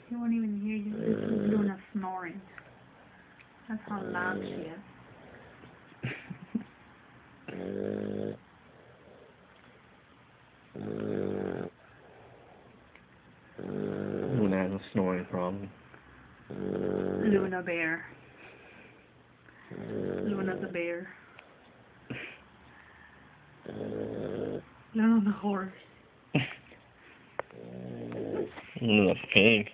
He won't even hear you. This is Luna snoring. That's how loud she is. Luna has a snoring problem. Luna bear. Luna the bear. Luna the horse. Luna the pig.